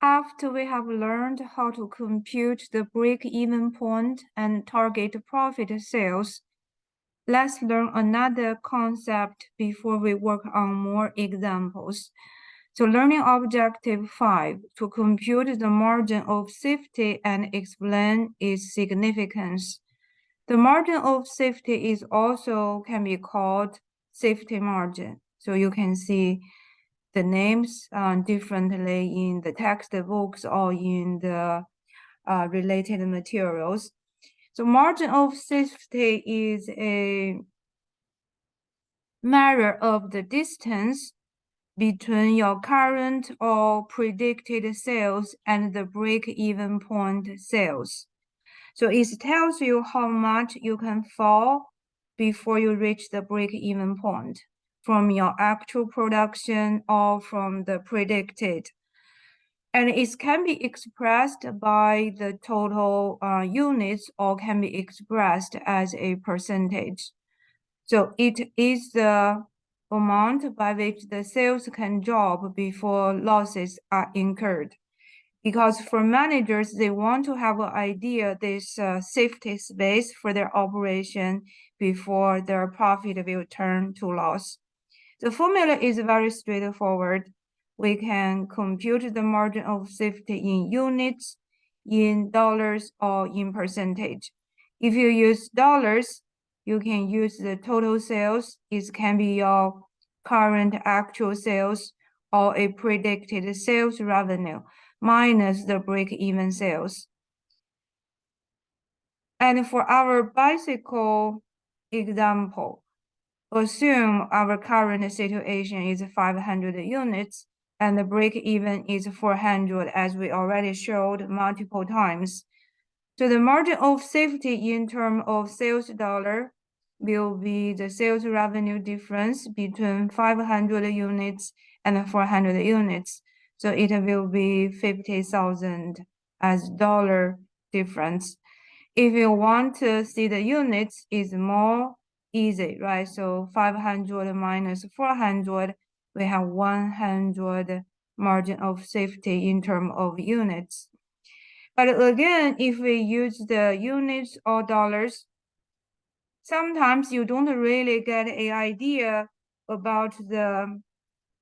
After we have learned how to compute the break-even point and target profit sales, let's learn another concept before we work on more examples. So learning objective 5, to compute the margin of safety and explain its significance. The margin of safety is also can be called safety margin. So you can see the names differently in the textbooks or in the related materials. So margin of safety is a measure of the distance between your current or predicted sales and the break-even point sales. So it tells you how much you can fall before you reach the break-even point from your actual production or from the predicted. And it can be expressed by the total units or can be expressed as a percentage. So it is the amount by which the sales can drop before losses are incurred. Because for managers, they want to have an idea, this safety space for their operation before their profit will turn to loss. The formula is very straightforward. We can compute the margin of safety in units, in dollars, or in percentage. If you use dollars, you can use the total sales. It can be your current actual sales or a predicted sales revenue minus the break-even sales. And for our bicycle example, assume our current situation is 500 units and the break-even is 400, as we already showed multiple times. So the margin of safety in terms of sales dollar will be the sales revenue difference between 500 units and 400 units. So it will be 50,000 as dollar difference. If you want to see the units, is more easy, right? So 500 minus 400, we have 100 margin of safety in terms of units. But again, if we use the units or dollars, sometimes you don't really get an idea about the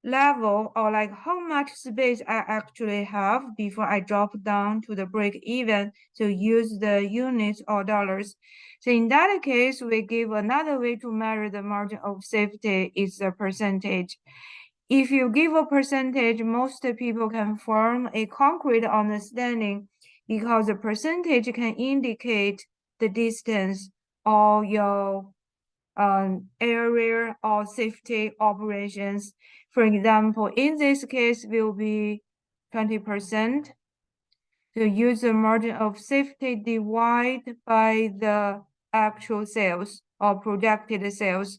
level or like how much space I actually have before I drop down to the break even to use the units or dollars. So in that case, we give another way to measure the margin of safety is the percentage. If you give a percentage, most people can form a concrete understanding because the percentage can indicate the distance or your area or safety operations. For example, in this case will be 20%. So use the margin of safety divided by the actual sales or projected sales.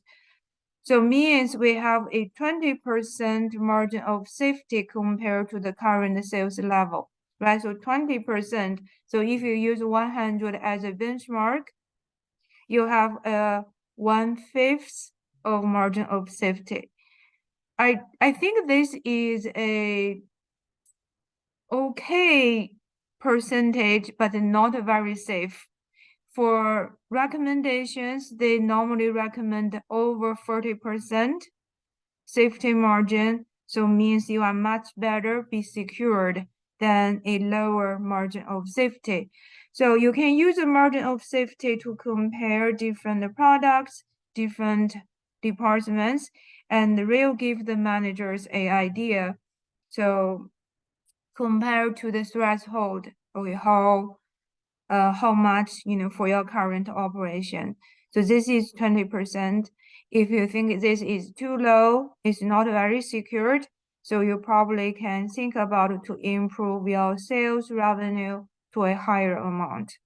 So means we have a 20% margin of safety compared to the current sales level, right? So 20%. So if you use 100 as a benchmark, you have a 1/5 of margin of safety. I think this is a okay percentage, but not very safe. For recommendations, they normally recommend over 40% safety margin. So means you are much better be secured than a lower margin of safety. So you can use a margin of safety to compare different products, different departments, and will give the managers an idea. So compared to the threshold, okay, how much, for your current operation. So this is 20%. If you think this is too low, it's not very secured, so you probably can think about to improve your sales revenue to a higher amount.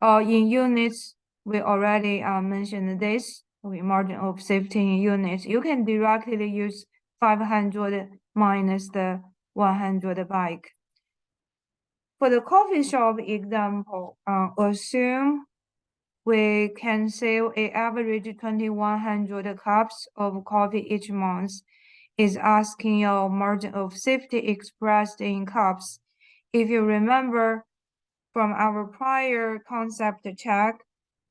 In units, we already mentioned this, margin of safety in units. You can directly use 500 minus the 100 bike. For the coffee shop example, assume we can sell an average 2,100 cups of coffee each month. is asking your margin of safety expressed in cups. If you remember from our prior concept check,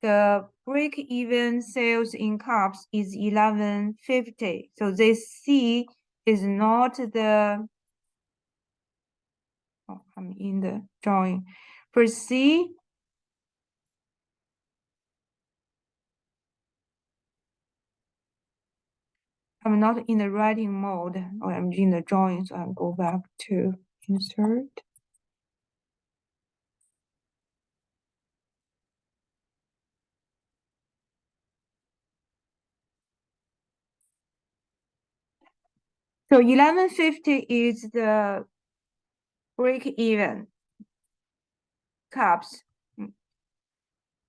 the break-even sales in cups is 1150. So this C is not the, I'm in the drawing. For C, I'm not in the writing mode, or I'm in the drawing, so I'll go back to insert. So 1150 is the break-even cups.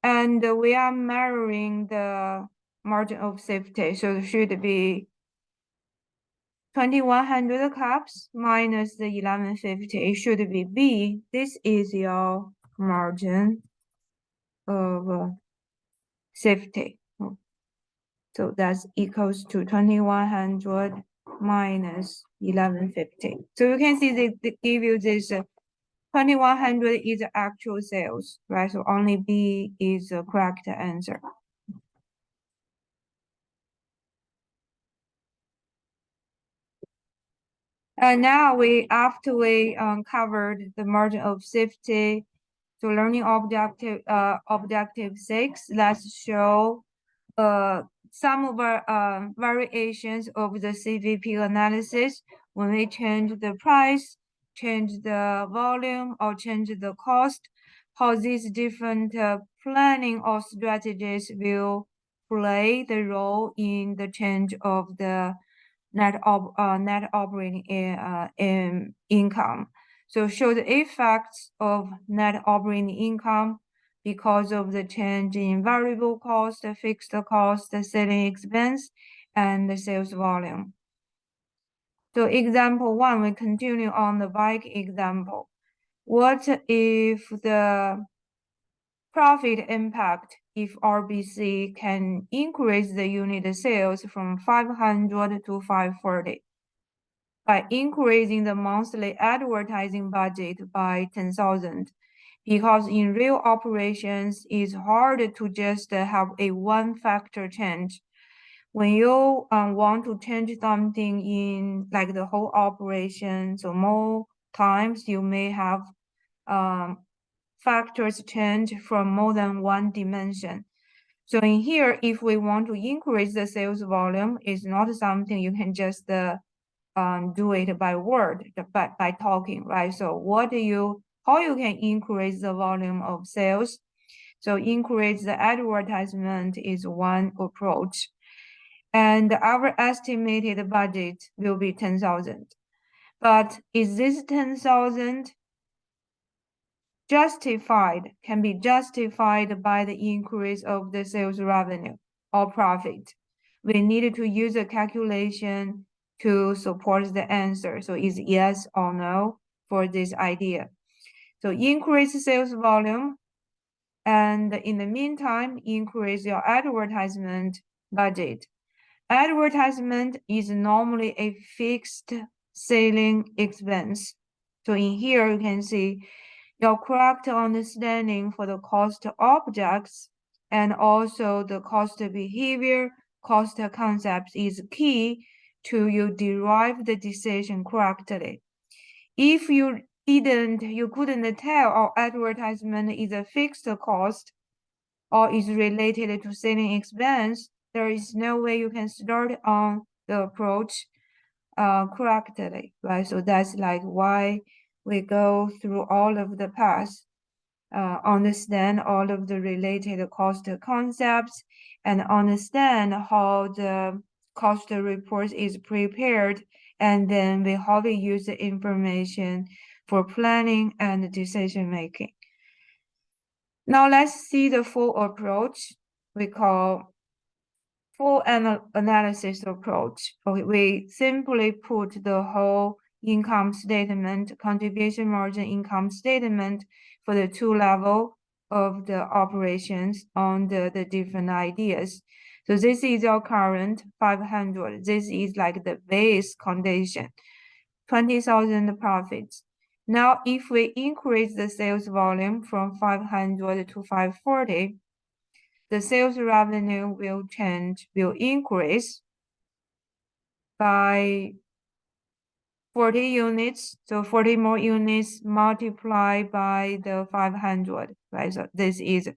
And we are measuring the margin of safety, so it should be 2100 cups minus the 1150. It should be B. This is your margin of safety. So that's equals to 2100 minus 1150. So you can see they give you this 2100 is the actual sales, right? So only B is the correct answer. And now after we covered the margin of safety, so learning objective 6, let's show some of our variations of the CVP analysis when we change the price, change the volume, or change the cost, how these different planning or strategies will play the role in the change of the net operating income. So show the effects of net operating income because of the change in variable cost, fixed cost, selling expense, and the sales volume. So example 1, we continue on the bike example. What if the profit impact if RBC can increase the unit sales from 500 to 540 by increasing the monthly advertising budget by 10,000? Because in real operations, it's hard to just have a one factor change. When you want to change something in like the whole operation, so more times you may have factors change from more than one dimension. So in here, if we want to increase the sales volume, it's not something you can just do it by word, but by talking, right? So how you can increase the volume of sales? So increase the advertisement is one approach. And our estimated budget will be 10,000. But is this 10,000 can be justified by the increase of the sales revenue or profit? We need to use a calculation to support the answer. So is yes or no for this idea. So increase sales volume, and in the meantime, increase your advertisement budget. Advertisement is normally a fixed selling expense. So in here, you can see your correct understanding for the cost objects and also the cost behavior, cost concepts is key to you derive the decision correctly. If you couldn't tell our advertisement is a fixed cost or is related to selling expense, there is no way you can start on the approach correctly, right? So that's like why we go through all of the paths, understand all of the related cost concepts, and understand how the cost report is prepared, and then how we use the information for planning and decision making. Now let's see the full approach we call full analysis approach. Okay, we simply put the whole income statement, contribution margin income statement for the two level of the operations on the different ideas. So this is our current 500. This is like the base condition, 20,000 profits. Now, if we increase the sales volume from 500 to 540, the sales revenue will increase by 40 units. So 40 more units multiplied by the 500, right? So this is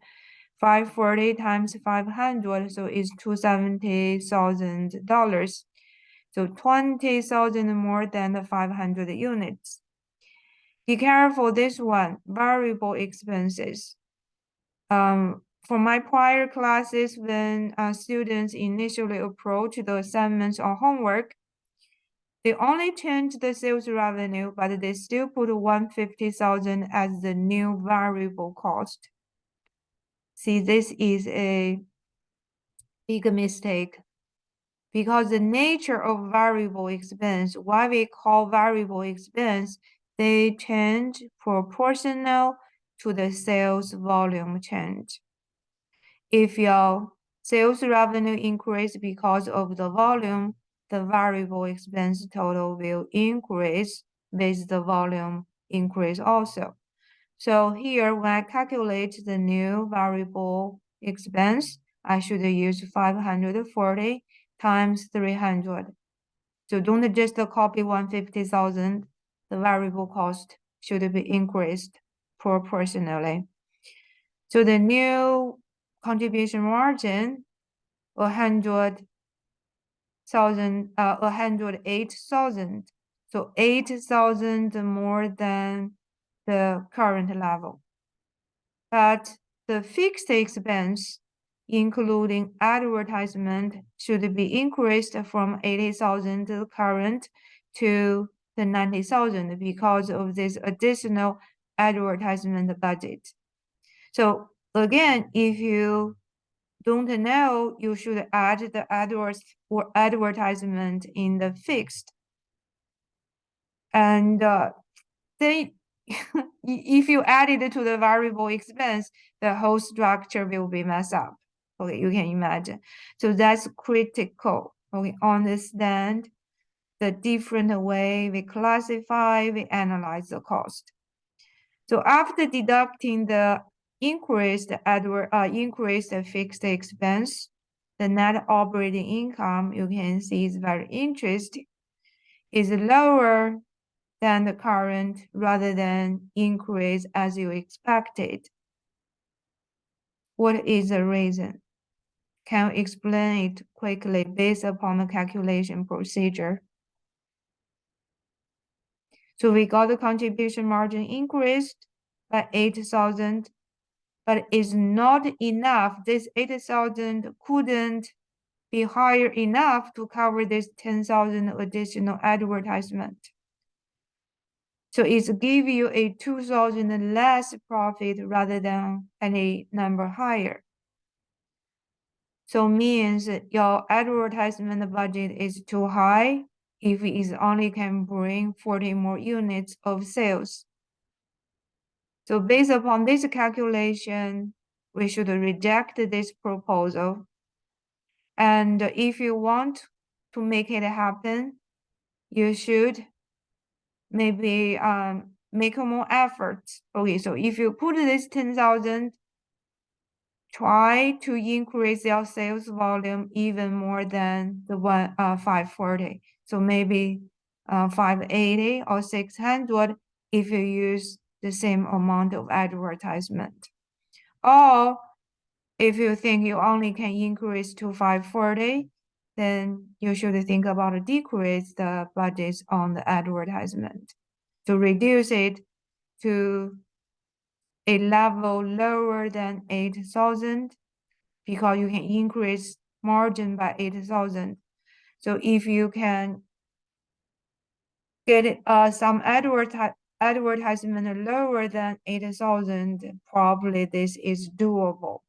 540 times 500, so it's $270,000. So 20,000 more than the 500 units. Be careful, this one, variable expenses. For my prior classes, when students initially approach the assignments or homework, they only change the sales revenue, but they still put 150,000 as the new variable cost. See, this is a big mistake because the nature of variable expense, why we call variable expense, they change proportional to the sales volume change. If your sales revenue increase because of the volume, the variable expense total will increase with the volume increase also. So here, when I calculate the new variable expense, I should use 540 times 300. So don't just copy 150,000. The variable cost should be increased proportionally. So the new contribution margin, 108,000. So 8,000 more than the current level. But the fixed expense, including advertisement, should be increased from 80,000 current to the 90,000 because of this additional advertisement budget. So again, if you don't know, you should add the advertisement in the fixed. And then if you add it to the variable expense, the whole structure will be messed up. Okay, you can imagine. So that's critical. Okay, understand the different way we classify, we analyze the cost. So after deducting the increased fixed expense, the net operating income, you can see, is very interesting. Is lower than the current rather than increase as you expected. What is the reason? Can you explain it quickly based upon the calculation procedure? So we got the contribution margin increased by 8,000, but it's not enough. This 8,000 couldn't be higher enough to cover this 10,000 additional advertisement. So it's give you a 2,000 less profit rather than any number higher. So means your advertisement budget is too high if it only can bring 40 more units of sales. So based upon this calculation, we should reject this proposal. And if you want to make it happen, you should maybe make more efforts. Okay, so if you put this 10,000, try to increase your sales volume even more than the 540. So maybe 580 or 600 if you use the same amount of advertisement. Or if you think you only can increase to 540, then you should think about decrease the budgets on the advertisement to reduce it to a level lower than 8,000 because you can increase margin by 8,000. So if you can get some advertisement lower than 8,000, probably this is doable.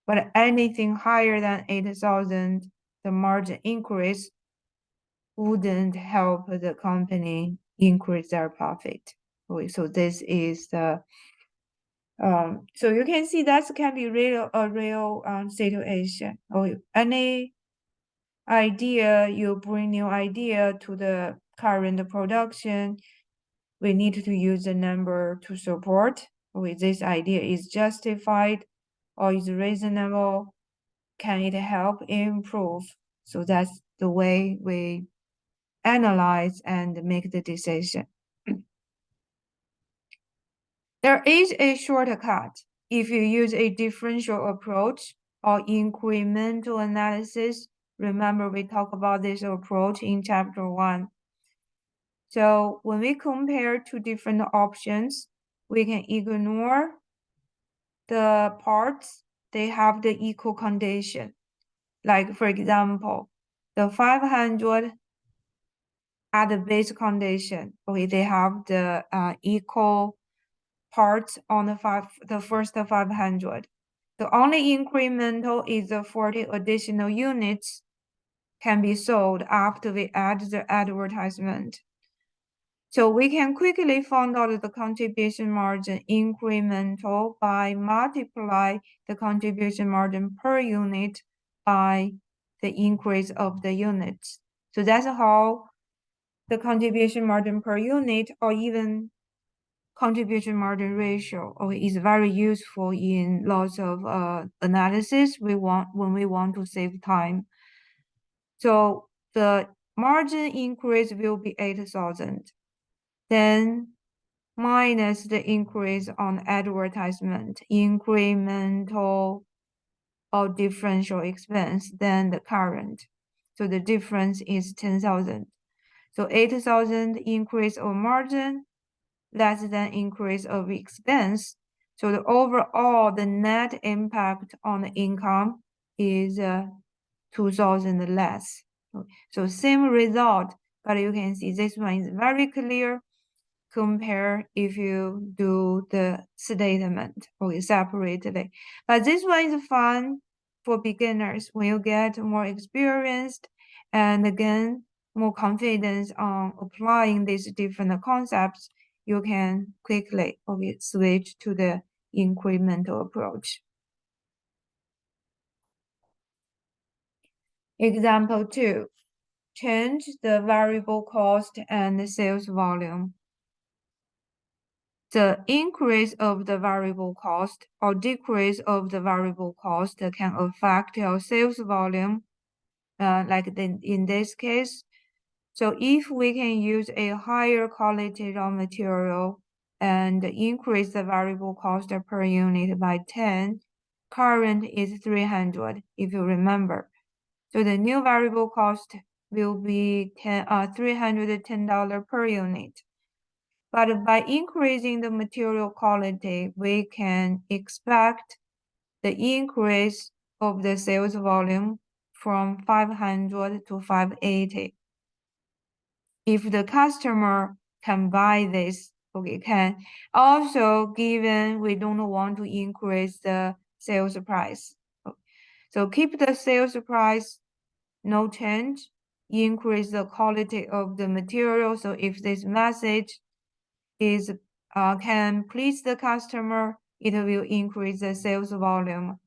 But anything higher than 8,000, the margin increase wouldn't help the company increase their profit. Okay, so this is the So you can see that can be a real situation. Or any idea, you bring new idea to the current production, we need to use the number to support. With this idea is justified or is reasonable. Can it help improve? So that's the way we analyze and make the decision. There is a shortcut. If you use a differential approach or incremental analysis, remember we talked about this approach in chapter 1. So when we compare two different options, we can ignore the parts they have the equal condition. Like for example, the 500 at the base condition, okay, they have the equal parts on the first 500. The only incremental is the 40 additional units can be sold after we add the advertisement. So we can quickly find out the contribution margin incremental by multiply the contribution margin per unit by the increase of the units. So that's how the contribution margin per unit or even contribution margin ratio is very useful in lots of analysis when we want to save time. So the margin increase will be 8,000. Then minus the increase on advertisement, incremental or differential expense than the current. So the difference is 10,000. So 8,000 increase of margin less than increase of expense. So the overall, the net impact on the income is 2,000 less. So same result, but you can see this one is very clear. Compare if you do the statement separately. But this one is fun for beginners. When you get more experienced and again more confidence on applying these different concepts, you can quickly switch to the incremental approach. Example 2. Change the variable cost and the sales volume. The increase of the variable cost or decrease of the variable cost can affect your sales volume, like in this case. So if we can use a higher quality raw material and increase the variable cost per unit by 10, current is 300, if you remember. So the new variable cost will be $310 per unit. But by increasing the material quality, we can expect the increase of the sales volume from 500 to 580. If the customer can buy this, can also given we don't want to increase the sales price. So keep the sales price no change, increase the quality of the material. So if this message is can please the customer, it will increase the sales volume.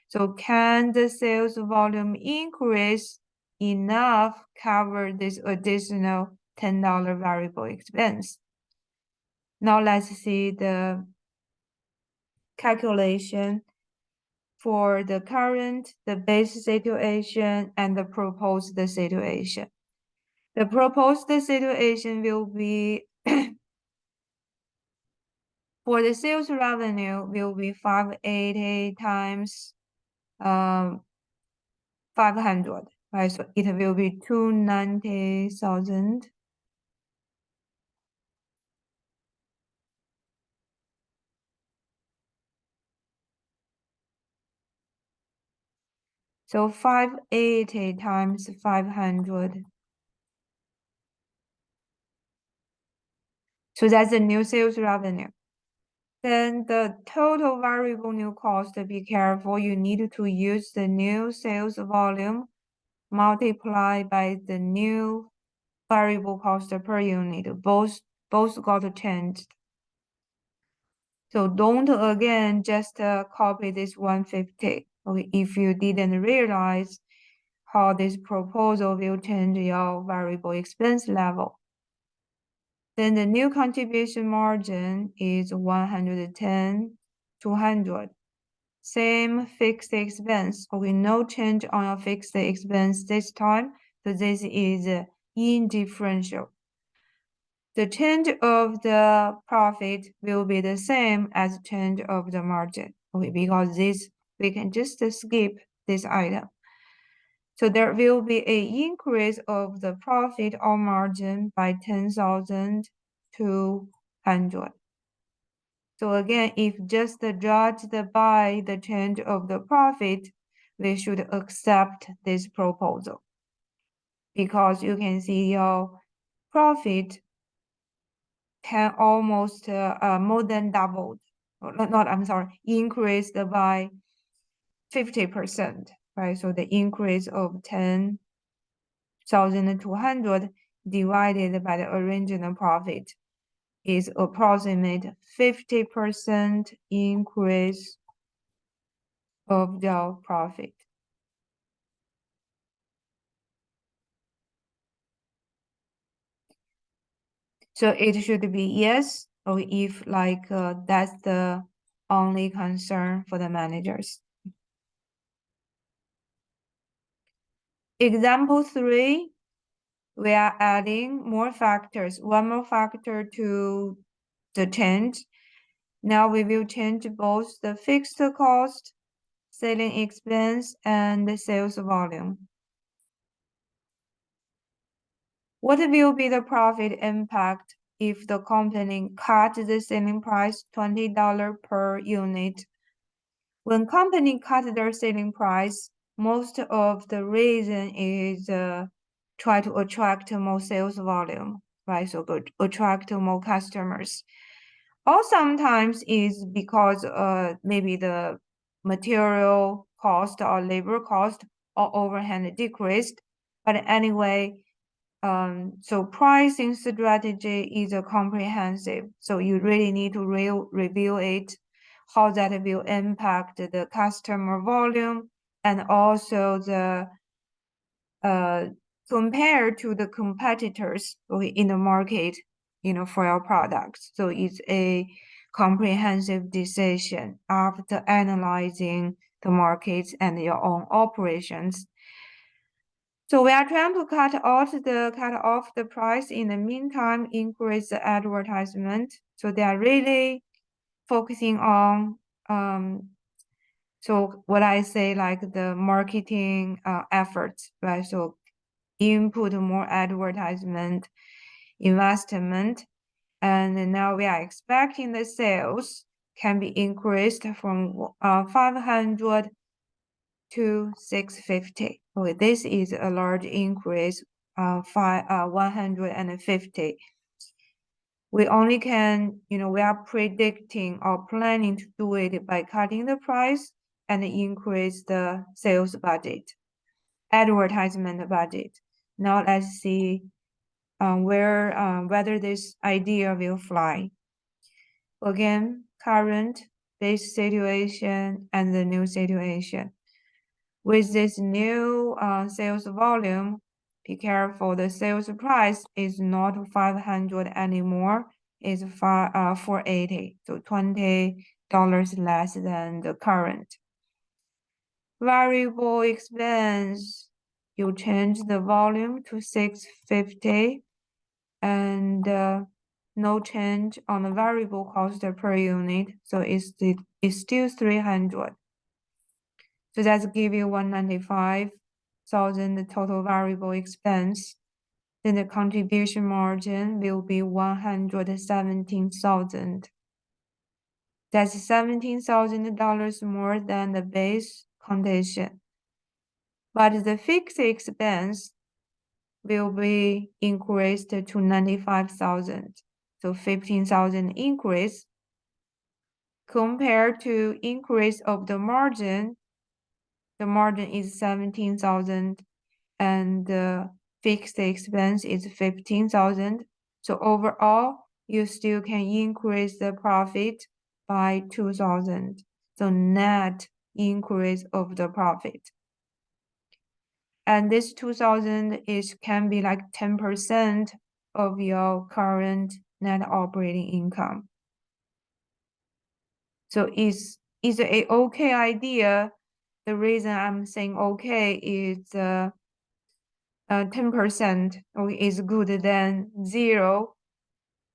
So can the sales volume increase enough cover this additional $10 variable expense? Now let's see the calculation for the current, the base situation, and the proposed situation. The proposed situation will be for the sales revenue will be 580 times 500, right? So it will be 290,000. So 580 times 500. So that's the new sales revenue. Then the total variable new cost, be careful, you need to use the new sales volume multiplied by the new variable cost per unit. Both got changed. So don't again just copy this 150. Okay, if you didn't realize how this proposal will change your variable expense level. Then the new contribution margin is 110, 200. Same fixed expense. Okay, no change on your fixed expense this time. So this is indifferential. The change of the profit will be the same as change of the margin. Okay, because this we can just skip this item. So there will be an increase of the profit or margin by 10,200. So again, if just judged by the change of the profit, we should accept this proposal because you can see your profit can almost more than doubled. I'm sorry, increased by 50%, right? So the increase of 10,200 divided by the original profit is approximate 50% increase of the profit. So it should be yes, or if like that's the only concern for the managers. Example 3, we are adding more factors, one more factor to the change. Now we will change both the fixed cost, selling expense, and the sales volume. What will be the profit impact if the company cut the selling price $20 per unit? When company cut their selling price, most of the reason is try to attract more sales volume, right? So good, attract more customers. Or sometimes is because maybe the material cost or labor cost or overhead decreased. But anyway, so pricing strategy is a comprehensive. So you really need to review it, how that will impact the customer volume and also the compared to the competitors in the market, for your products. So it's a comprehensive decision after analyzing the markets and your own operations. So we are trying to cut off the price. In the meantime, increase the advertisement. So they are really focusing on so what I say, like the marketing efforts, right? So input more advertisement, investment, and now we are expecting the sales can be increased from 500 to 650. Okay, this is a large increase, 150. We only can, we are predicting or planning to do it by cutting the price and increase the sales budget, advertisement budget. Now let's see whether this idea will fly. Again, current, base situation, and the new situation. With this new sales volume, be careful, the sales price is not 500 anymore, it's 480, so $20 less than the current. Variable expense, you change the volume to 650 and no change on the variable cost per unit, so it's still 300. So that's give you 195,000 total variable expense. Then the contribution margin will be 117,000. That's $17,000 more than the base condition. But the fixed expense will be increased to 95,000. So 15,000 increase compared to increase of the margin is 17,000 and the fixed expense is 15,000. So overall, you still can increase the profit by 2,000. So net increase of the profit. And this 2,000 can be like 10% of your current net operating income. So is a okay idea. The reason I'm saying okay is 10% is good than zero,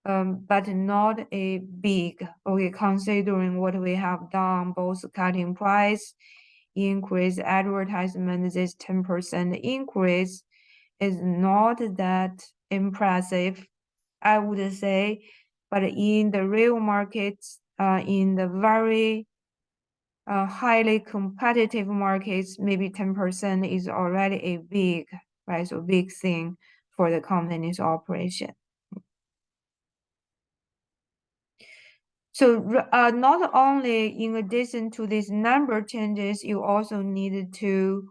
but not a big. Okay, considering what we have done, both cutting price, increase advertisement, this 10% increase is not that impressive, I would say. But in the real markets, in the very highly competitive markets, maybe 10% is already a big, right? So big thing for the company's operation. So not only in addition to these number changes, you also need to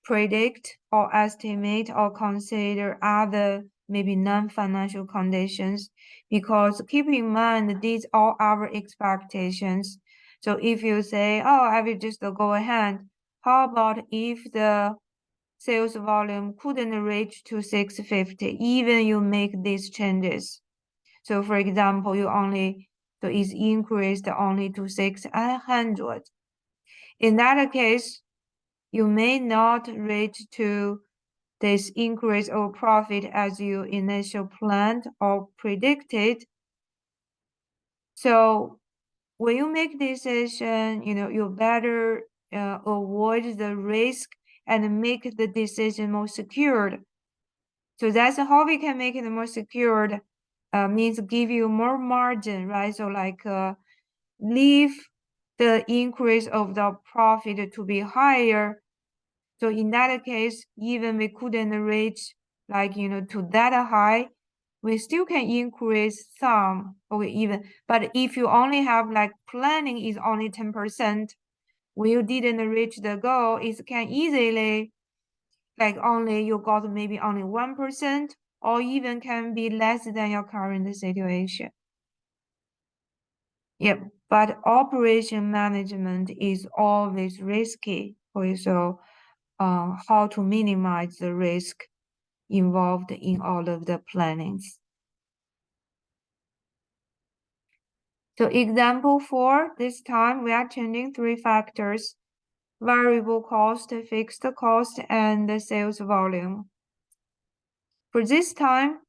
predict or estimate or consider other maybe non-financial conditions, because keep in mind these are our expectations. So if you say, oh, I will just go ahead, how about if the sales volume couldn't reach to 650, even you make these changes? So for example, so it's increased only to 600. In that case, you may not reach to this increase of profit as you initially planned or predicted. So when you make decision, you better avoid the risk and make the decision more secured. So that's how we can make it more secured. Means give you more margin, right? So like leave the increase of the profit to be higher. So in that case, even we couldn't reach to that high, we still can increase some, okay, even. But if you only have planning is only 10%, when you didn't reach the goal, it can easily you got maybe only 1%, or even can be less than your current situation. Yep, but operation management is always risky. Okay, so how to minimize the risk involved in all of the plannings. So example 4, this time we are changing 3 factors: variable cost, fixed cost, and the sales volume. For this time,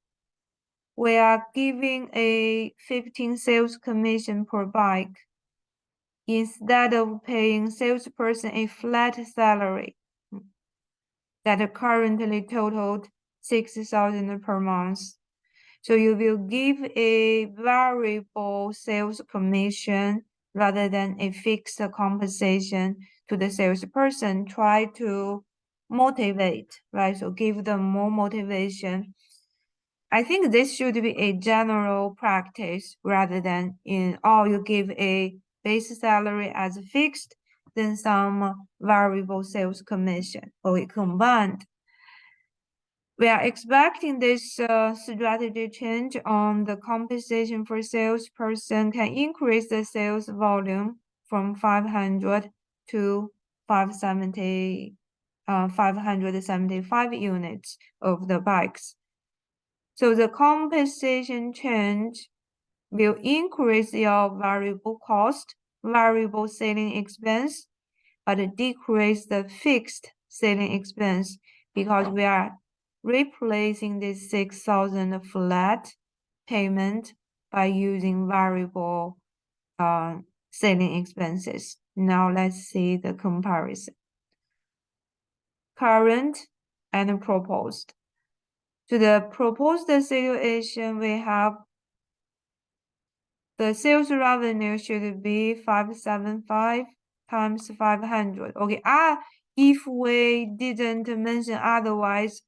we are giving a 15 sales commission per bike instead of paying salesperson a flat salary that currently totaled 6,000 per month. So you will give a variable sales commission rather than a fixed compensation to the salesperson. Try to motivate, right? So give them more motivation. I think this should be a general practice rather than you give a base salary as fixed, then some variable sales commission, or combined. We are expecting this strategy change on the compensation for salesperson can increase the sales volume from 500 to 575 units of the bikes. So the compensation change will increase your variable cost, variable selling expense, but decrease the fixed selling expense because we are replacing this 6,000 flat payment by using variable selling expenses. Now let's see the comparison. Current and proposed. To the proposed situation, we have the sales revenue should be 575 times 500. Okay, if we didn't mention otherwise,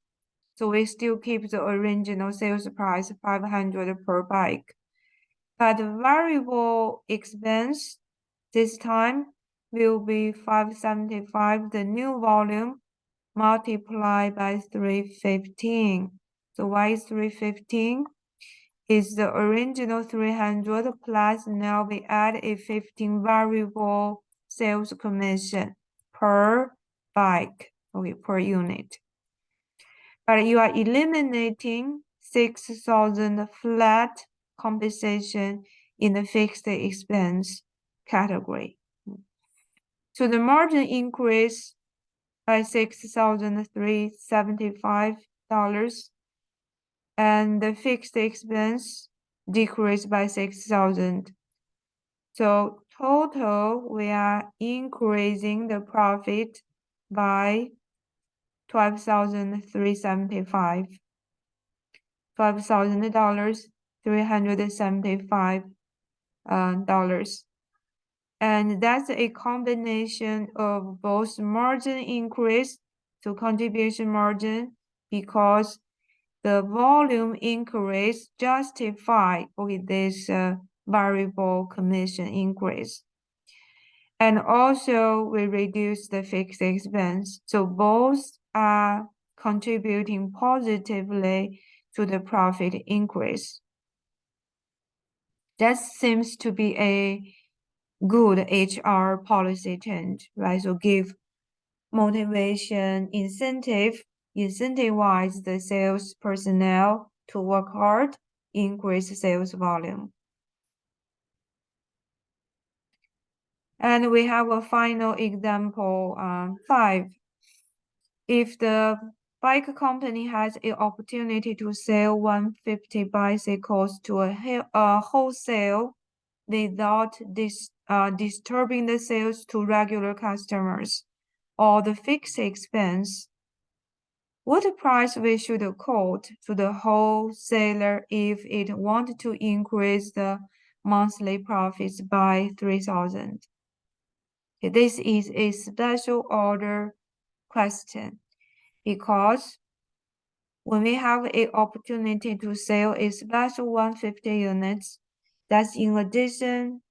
so we still keep the original sales price 500 per bike. But variable expense this time will be 575, the new volume, multiplied by 315. So why is 315? is the original 300 plus now we add a 15 variable sales commission per bike, okay, per unit. But you are eliminating 6,000 flat compensation in the fixed expense category. So the margin increase by $6,375 and the fixed expense decreased by 6,000. So total, we are increasing the profit by 12,375. $12,000, $375 dollars. And that's a combination of both margin increase to contribution margin because the volume increase justify with this variable commission increase. And also we reduce the fixed expense. So both are contributing positively to the profit increase. That seems to be a good HR policy change, right? So give motivation, incentivize the sales personnel to work hard, increase sales volume. And we have a final example, 5. If the bike company has an opportunity to sell 150 bicycles to a wholesale without disturbing the sales to regular customers or the fixed expense, what price we should quote to the wholesaler if it wanted to increase the monthly profits by 3,000? This is a special order question because when we have an opportunity to sell a special 150 units, that's in addition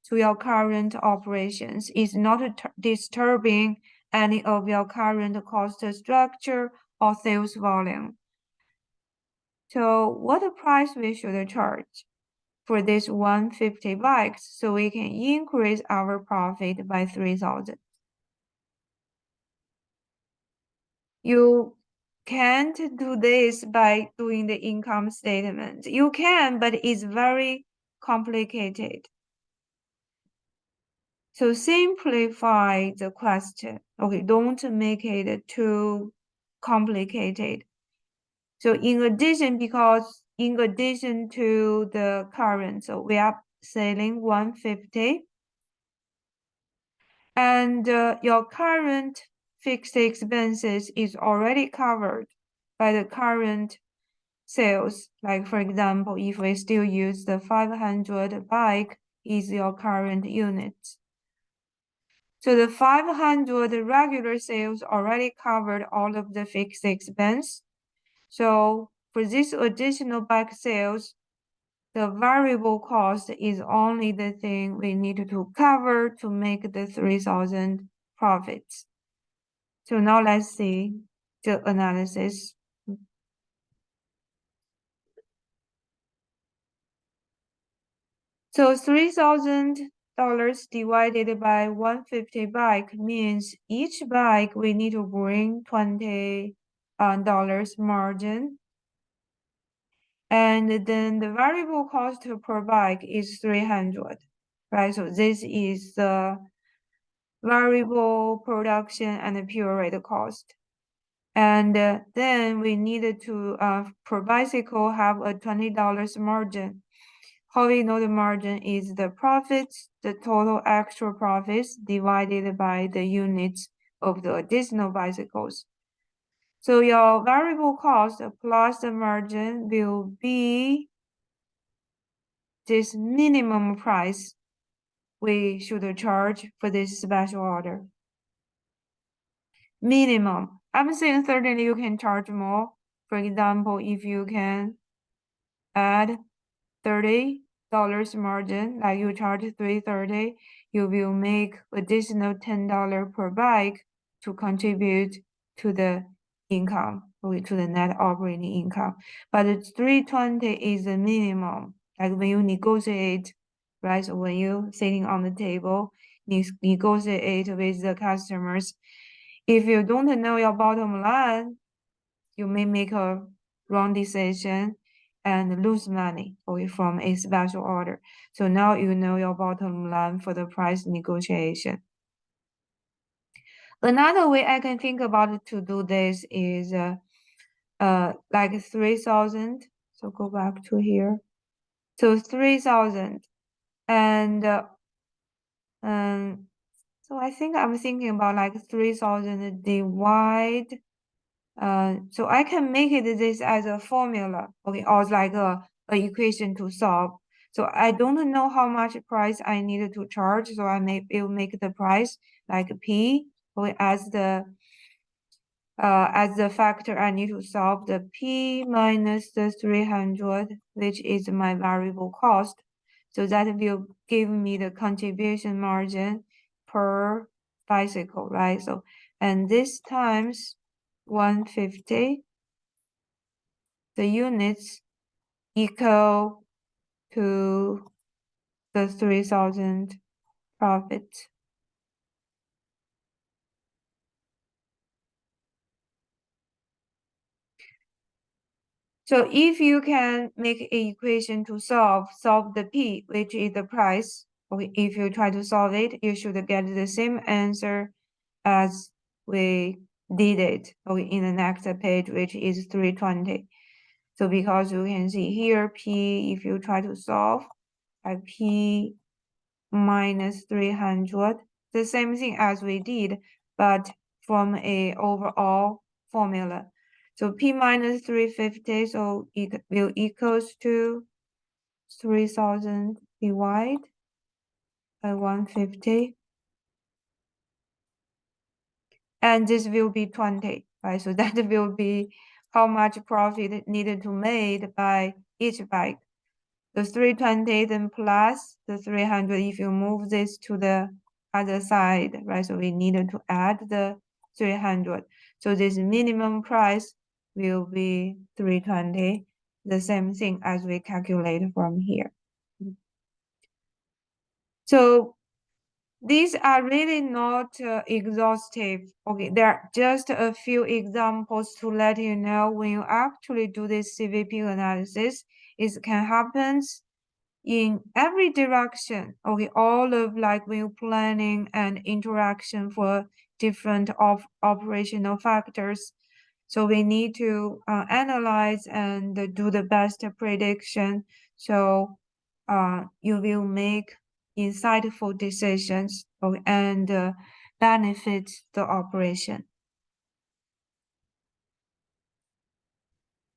to your current operations, is not disturbing any of your current cost structure or sales volume. So what price we should charge for this 150 bikes so we can increase our profit by 3,000? You can't do this by doing the income statement. You can, but it's very complicated. So simplify the question. Okay, don't make it too complicated. So in addition to the current, so we are selling 150 and your current fixed expenses is already covered by the current sales. Like for example, if we still use the 500 bike is your current unit. So the 500 regular sales already covered all of the fixed expense. So for this additional bike sales, the variable cost is only the thing we need to cover to make the 3,000 profits. So now let's see the analysis. So $3,000 divided by 150 bike means each bike we need to bring $20 margin. And then the variable cost per bike is 300, right? So this is the variable production and the pure rate cost. And then we needed to, per bicycle, have a $20 margin. How we know the margin is the profits, the total actual profits divided by the units of the additional bicycles. So your variable cost plus the margin will be this minimum price we should charge for this special order. Minimum. I'm saying certainly you can charge more. For example, if you can add $30 margin, like you charge $330, you will make additional $10 per bike to contribute to the income, okay, to the net operating income. But the 320 is the minimum. Like when you negotiate, right? So when you sitting on the table, negotiate with the customers, if you don't know your bottom line, you may make a wrong decision and lose money, okay, from a special order. So now you know your bottom line for the price negotiation. Another way I can think about it to do this is like 3,000. So go back to here. So 3,000 and so I think I'm thinking about like 3,000 divide. So I can make it this as a formula, okay, or like a equation to solve. So I don't know how much price I needed to charge, so will make the price like P, okay, as the factor I need to solve the P minus the 300, which is my variable cost. So that will give me the contribution margin per bicycle, right? So, and this times 150, the units equal to the 3,000 profit. So if you can make an equation to solve the P, which is the price, okay, if you try to solve it, you should get the same answer as we did it, okay, in the next page, which is 320. So because you can see here, P, if you try to solve, P minus 300, the same thing as we did, but from a overall formula. So P minus 350, so it will equals to 3,000 divided by 150. And this will be 20, right? So that will be how much profit needed to made by each bike. The 320 then plus the 300, if you move this to the other side, right? So we needed to add the 300. So this minimum price will be 320, the same thing as we calculate from here. So these are really not exhaustive. Okay, there are just a few examples to let you know when you actually do this CVP analysis, it can happen in every direction. Okay, all of like when you're planning and interaction for different operational factors. So we need to analyze and do the best prediction. So you will make insightful decisions and benefit the operation.